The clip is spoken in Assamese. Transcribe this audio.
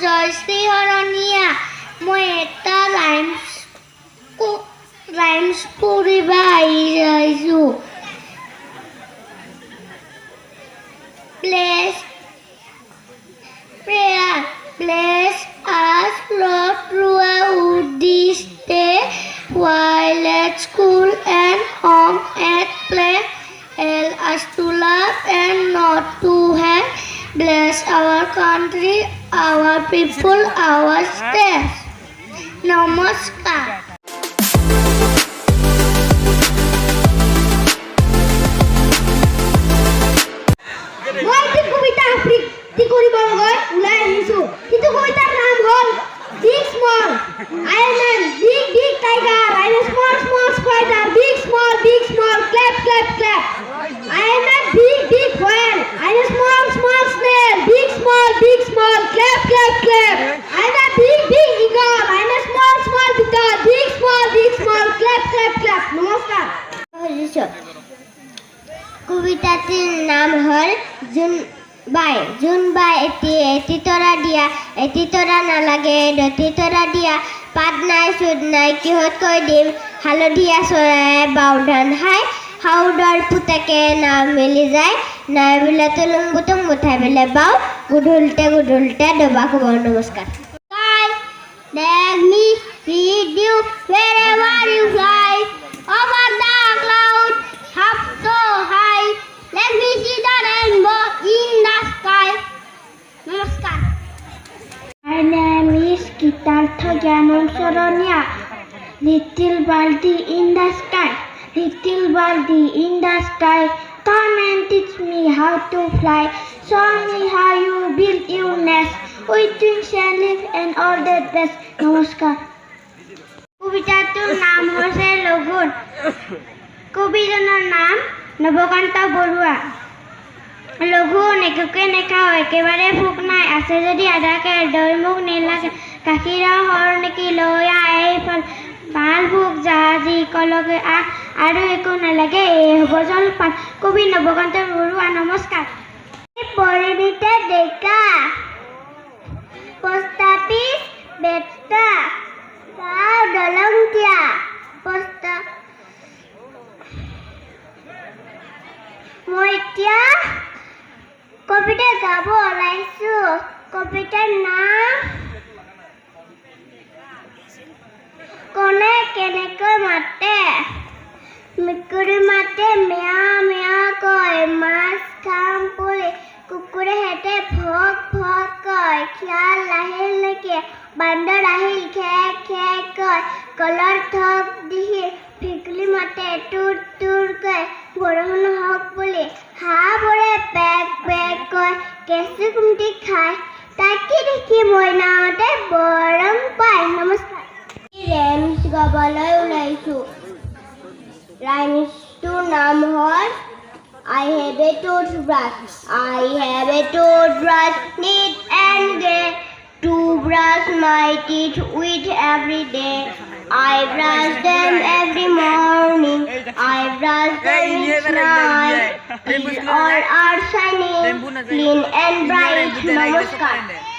জয়শ্ৰী শৰণীয়া মই এটা ৰাইমছ পঢ়িব আহিছোঁ Bless us Lord throughout this day while at school and home and play. Help us to love and not to hate. Bless our country, our people, our state. Namaskar. কিন্তু কবিতার নাম হল Big Small. I am a big tiger. I am a small spider. Big small clap clap clap. I am a big whale. I am a small snail. Big small clap clap clap. I am a big eagle. I am a small peacock. Big small clap clap clap. নমস্কার। কবিতাটির নাম হল জুনবাই এটি তৰা দিয়া এটি তৰা নালাগে দতি তৰা দিয়া পাত নাই চুদ নাই কিহত কৈ দিম হালধীয়া চৰাই বাওধান খাই হাউদৰ পুতেকে নাও মেলি যায় নাই বোলে তুলুং বুটুং মুঠাই বোলে বাও গুধুলতে দবা খবৰ নমস্কাৰ Let me feed you wherever you fly over the cloud up so high. Let me see the rainbow in the sky. Namaskar. My name is Kitartha Gyanom Soronia. Little birdie in the sky. Little birdie in the sky. Come and teach me how to fly. Show me how you build your nest. With wings and leaves and all that best. Namaskar. কবিতাটোৰ নাম হৈছে লগুণ কবিজনৰ নাম নৱকান্ত বৰুৱা লঘুণ একোকে নেখাওঁ একেবাৰে ভোক নাই আছে যদি আধাকে দৈ মোক নেলাগে গাখীৰৰ সৰ নেকি লৈ আহ ভাল ভোক জাহাজী কলকে আৰু একো নালাগে এই হ'ব জলপান কবি নৱকান্ত বৰুৱা নমস্কাৰ পৰিণীতা ডেকা পোষ্ট অফিচ বেটা গাঁও দলংতিয়া মই এতিয়া কবিতা গাব ওলাইছোঁ কবিতাৰ নাম কোনে কেনেকৈ মাতে মেকুৰী মাতে মেয়া মেয়া কয় মাছ খাম বুলি কুকুৰে হেঁতে ভক ভক কয় শিয়াল আহিল নেকি বান্দৰ আহিল খেক খেক কয় কলৰ থক দিহি ফিকলি মাতে তুৰ তুৰ কয় বৰষুণ হওক বুলি হাঁহবোৰে পেক পেক কয় কেঁচু কুমটি খায় তাকে দেখি মইনাহঁতে বৰং পায় নমস্কাৰ ৰাইমছ গাবলৈ ওলাইছোঁ ৰাইমছটোৰ নাম হ'ল I have a toothbrush neat and gay to brush my teeth with every day I brush them every morning I brush them each night all are shining clean and bright namaskar